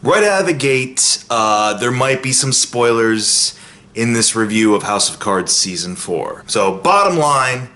Right out of the gate, there might be some spoilers in this review of House of Cards Season 4. So, bottom line,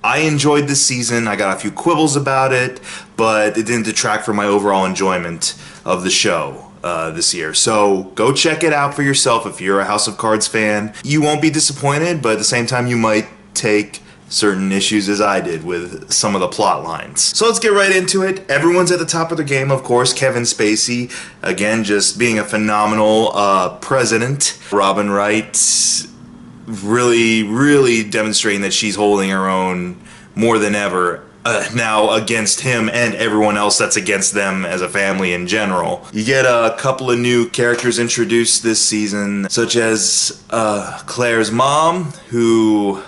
I enjoyed this season. I got a few quibbles about it, but it didn't detract from my overall enjoyment of the show this year. So, go check it out for yourself if you're a House of Cards fan. You won't be disappointed, but at the same time, you might take certain issues as I did with some of the plot lines. So let's get right into it. Everyone's at the top of their game, of course. Kevin Spacey, again, just being a phenomenal president. Robin Wright, really demonstrating that she's holding her own more than ever now against him and everyone else that's against them as a family in general. You get a couple of new characters introduced this season, such as Claire's mom, who...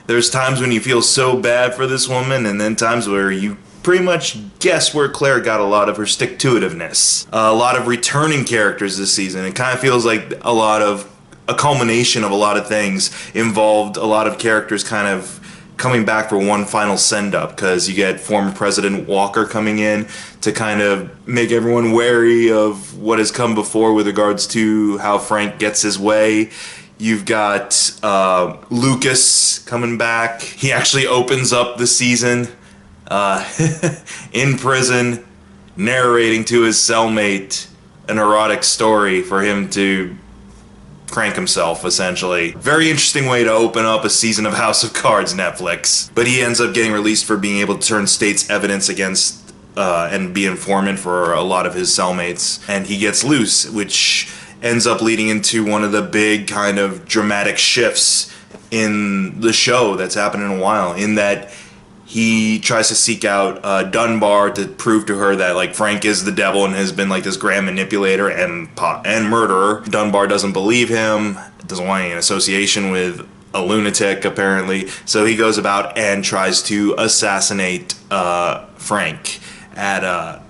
There's times when you feel so bad for this woman, and then times where you pretty much guess where Claire got a lot of her stick-to-itiveness. A lot of returning characters this season. It kind of feels like a culmination of a lot of things involved a lot of characters kind of coming back for one final send-up, because you get former President Walker coming in to kind of make everyone wary of what has come before with regards to how Frank gets his way. You've got Lucas coming back. He actually opens up the season in prison, narrating to his cellmate an erotic story for him to crank himself, essentially. Very interesting way to open up a season of House of Cards, Netflix. But he ends up getting released for being able to turn state's evidence against and be informant for a lot of his cellmates. And he gets loose, which ends up leading into one of the big kind of dramatic shifts in the show that's happened in a while, in that he tries to seek out Dunbar to prove to her that like Frank is the devil and has been like this grand manipulator and murderer. Dunbar doesn't believe him, doesn't want any association with a lunatic apparently, so he goes about and tries to assassinate Frank at a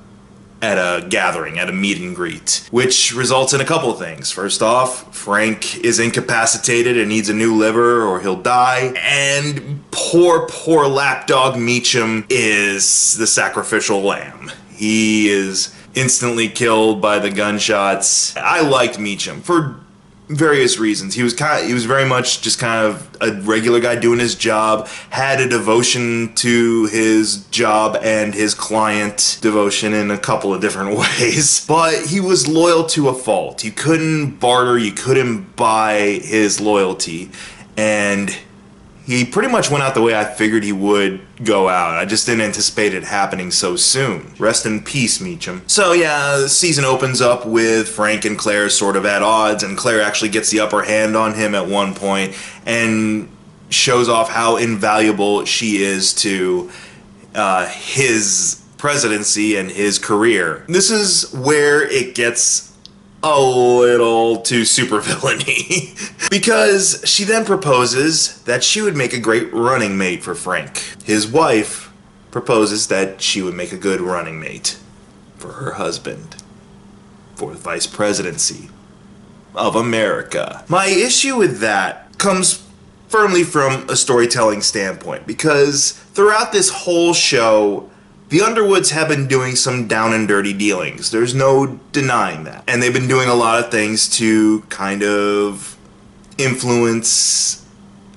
gathering, at a meet and greet, which results in a couple of things. First off, Frank is incapacitated and needs a new liver or he'll die, and poor lapdog Meacham is the sacrificial lamb. He is instantly killed by the gunshots. I liked Meacham for various reasons. He was very much just kind of a regular guy doing his job, had a devotion to his job and his client, devotion in a couple of different ways, but he was loyal to a fault. You couldn't barter, you couldn't buy his loyalty, and he pretty much went out the way I figured he would go out. I just didn't anticipate it happening so soon. Rest in peace, Meacham. So yeah, the season opens up with Frank and Claire sort of at odds, and Claire actually gets the upper hand on him at one point and shows off how invaluable she is to his presidency and his career. This is where it gets a little too supervillainy because she then proposes that she would make a great running mate for Frank. His wife proposes that she would make a good running mate for her husband for the vice presidency of America. My issue with that comes firmly from a storytelling standpoint, because throughout this whole show, the Underwoods have been doing some down and dirty dealings. There's no denying that. And they've been doing a lot of things to kind of influence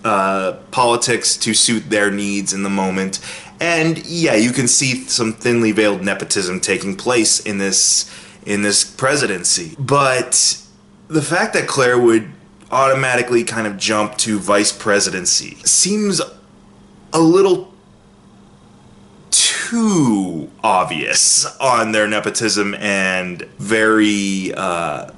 politics to suit their needs in the moment. And yeah, you can see some thinly veiled nepotism taking place in this presidency. But the fact that Claire would automatically kind of jump to vice presidency seems a little too obvious on their nepotism and very,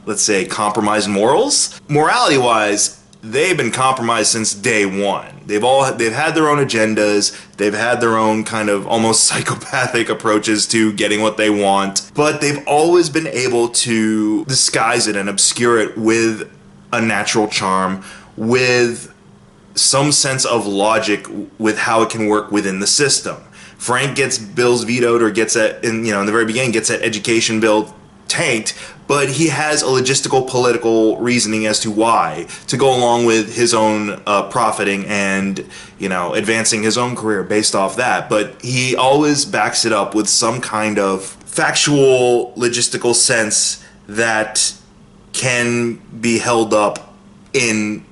let's say, compromised morals. Morality-wise, they've been compromised since day one. They've had their own agendas, they've had their own kind of almost psychopathic approaches to getting what they want, but they've always been able to disguise it and obscure it with a natural charm, with some sense of logic with how it can work within the system. Frank gets bills vetoed, or gets in the very beginning, gets that education bill tanked, but he has a logistical political reasoning as to why, to go along with his own profiting and, advancing his own career based off that. But he always backs it up with some kind of factual, logistical sense that can be held up in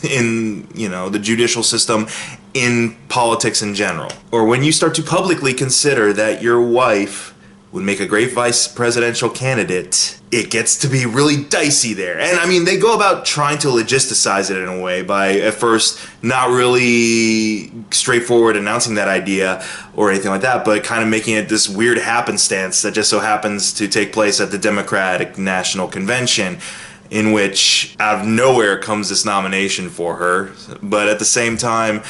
the judicial system, in politics in general. Or when you start to publicly consider that your wife would make a great vice presidential candidate, it gets to be really dicey there. And I mean, they go about trying to logisticize it in a way by at first not really straightforward announcing that idea or anything like that, but kind of making it this weird happenstance that just so happens to take place at the Democratic National Convention, in which out of nowhere comes this nomination for her. But at the same time,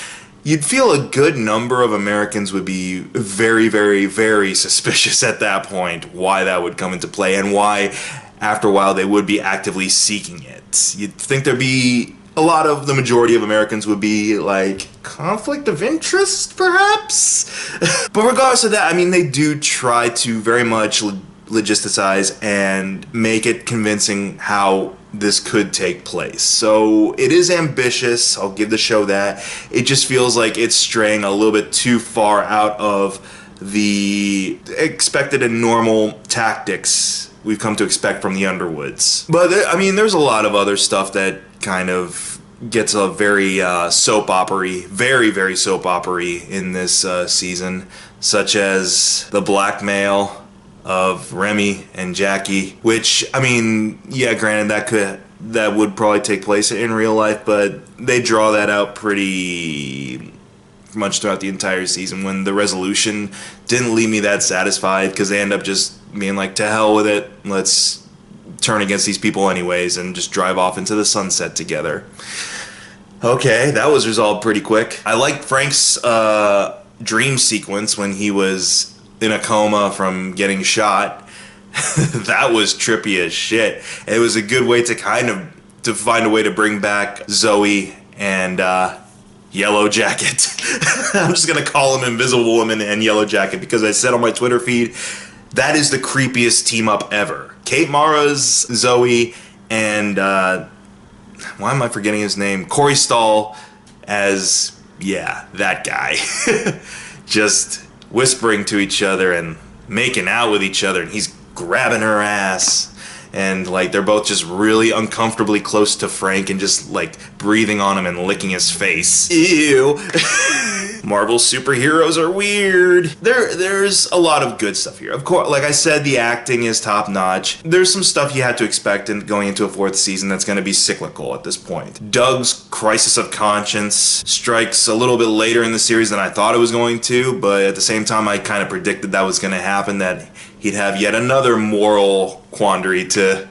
you'd feel a good number of Americans would be very, very, very suspicious at that point why that would come into play, and why after a while they would be actively seeking it. You'd think there'd be the majority of Americans would be like, conflict of interest, perhaps? But regardless of that, I mean, they do try to very much logisticize and make it convincing how this could take place. So it is ambitious, I'll give the show that. It just feels like it's straying a little bit too far out of the expected and normal tactics we've come to expect from the Underwoods. But I mean, there's a lot of other stuff that kind of gets a very soap opera-y, very, very soap opera-y in this season, such as the blackmail of Remy and Jackie, which, I mean, yeah, granted, that would probably take place in real life, but they draw that out pretty much throughout the entire season, when the resolution didn't leave me that satisfied, because they end up just being like, to hell with it, let's turn against these people anyways, and just drive off into the sunset together. Okay, that was resolved pretty quick. I liked Frank's dream sequence when he was in a coma from getting shot. That was trippy as shit. It was a good way to find a way to bring back Zoe and Yellow Jacket. I'm just gonna call them Invisible Woman and Yellow Jacket, because I said on my Twitter feed, that is the creepiest team up ever. Kate Mara's Zoe and why am I forgetting his name? Corey Stoll as, yeah, that guy. Just whispering to each other and making out with each other, and he's grabbing her ass, and like they're both just really uncomfortably close to Frank and just like breathing on him and licking his face. Ew. Marvel superheroes are weird. There's a lot of good stuff here. Of course, like I said, the acting is top notch. There's some stuff you had to expect going into a fourth season that's going to be cyclical at this point. Doug's crisis of conscience strikes a little bit later in the series than I thought it was going to, but at the same time I kind of predicted that was going to happen, that he'd have yet another moral quandary to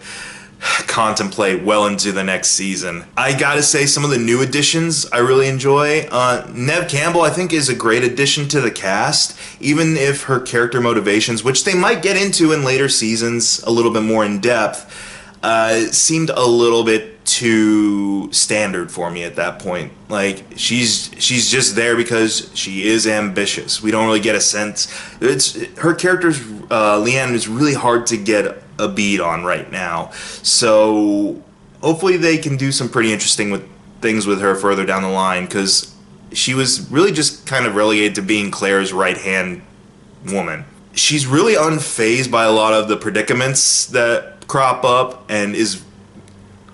contemplate well into the next season. I gotta say, some of the new additions I really enjoy. Neve Campbell, I think, is a great addition to the cast, even if her character motivations, which they might get into in later seasons a little bit more in depth, seemed a little bit too standard for me at that point. Like, she's just there because she is ambitious. We don't really get a sense. Her character's Leanne is really hard to get a beat on right now. So hopefully they can do some pretty interesting things with her further down the line, because she was really just kind of relegated to being Claire's right-hand woman. She's really unfazed by a lot of the predicaments that crop up, and is,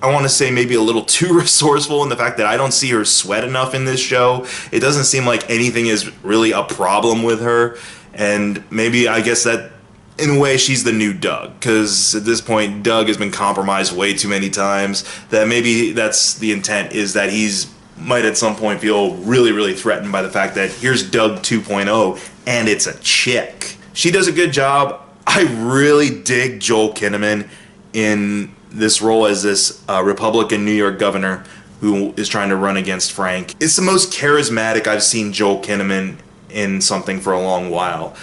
I want to say, maybe a little too resourceful in the fact that I don't see her sweat enough in this show. It doesn't seem like anything is really a problem with her, and maybe, I guess that in a way she's the new Doug, because at this point Doug has been compromised way too many times, that maybe that's the intent, is that he's might at some point feel really, really threatened by the fact that here's Doug 2.0 and it's a chick. She does a good job. I really dig Joel Kinnaman in this role as this Republican New York governor who is trying to run against Frank. It's the most charismatic I've seen Joel Kinnaman in something for a long while.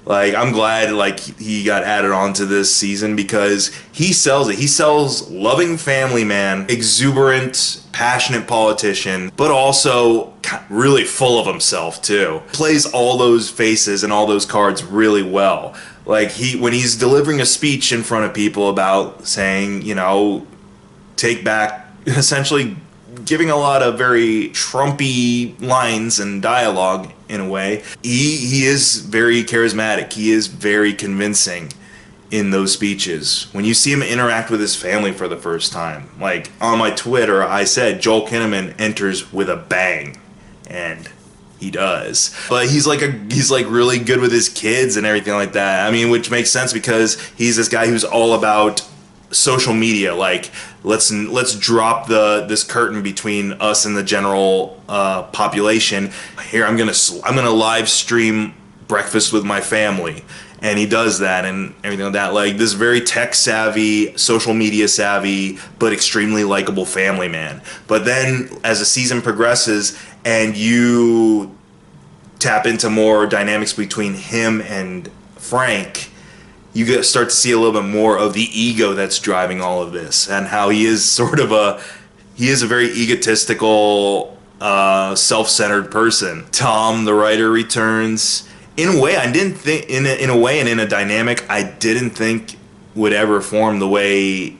Like, I'm glad like he got added on to this season, because he sells it. He sells loving family man, exuberant, passionate politician, but also really full of himself too. Plays all those faces and all those cards really well. Like, when he's delivering a speech in front of people about saying, you know, take back, essentially giving a lot of very Trumpy lines and dialogue in a way. He is very charismatic. He is very convincing in those speeches. When you see him interact with his family for the first time, like on my Twitter, I said Joel Kinnaman enters with a bang, and he does. But he's like really good with his kids and everything like that. I mean, which makes sense because he's this guy who's all about social media. Like, let's drop this curtain between us and the general population. Here, I'm gonna live stream breakfast with my family. And he does that and everything like that. Like, this very tech savvy, social media savvy, but extremely likable family man. But then as the season progresses and you tap into more dynamics between him and Frank, you start to see a little bit more of the ego that's driving all of this, and how he is a very egotistical, self-centered person. Tom, the writer, returns. In a way, I didn't think in a way and in a dynamic I didn't think would ever form the way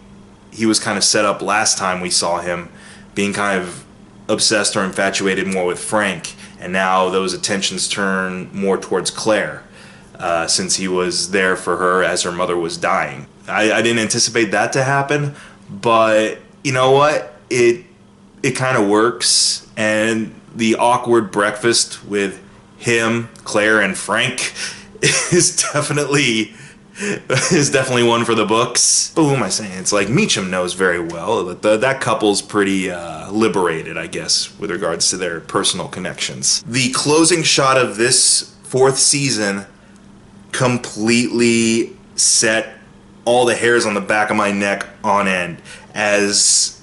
he was kind of set up last time we saw him, being kind of obsessed or infatuated more with Frank, and now those attentions turn more towards Claire, since he was there for her as her mother was dying. I didn't anticipate that to happen, but you know what? It kind of works, and the awkward breakfast with him, Claire, and Frank is definitely one for the books. But who am I saying? It's like Meacham knows very well that that couple's pretty liberated, I guess, with regards to their personal connections. The closing shot of this 4th season completely set all the hairs on the back of my neck on end, as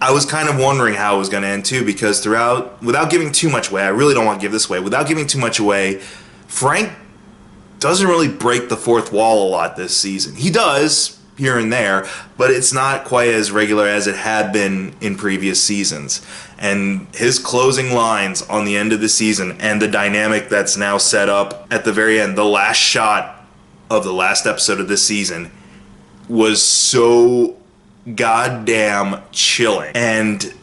I was kind of wondering how it was going to end too, because throughout, without giving too much away, I really don't want to give this away, without giving too much away, Frank doesn't really break the 4th wall a lot this season. He does, here and there, but it's not quite as regular as it had been in previous seasons. And his closing lines on the end of the season, and the dynamic that's now set up at the very end, the last shot of the last episode of this season, was so goddamn chilling and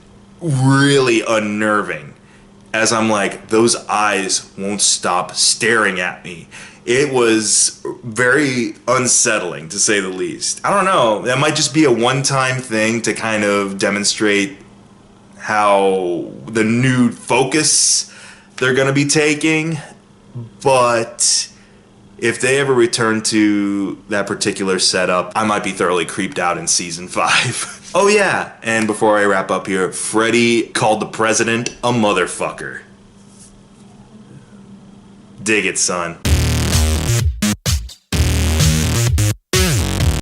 really unnerving, as I'm like, those eyes won't stop staring at me. It was very unsettling, to say the least. I don't know, that might just be a one-time thing to kind of demonstrate how the new focus they're going to be taking, but if they ever return to that particular setup, I might be thoroughly creeped out in season 5. Oh yeah, and before I wrap up here, Freddy called the president a motherfucker. Dig it, son.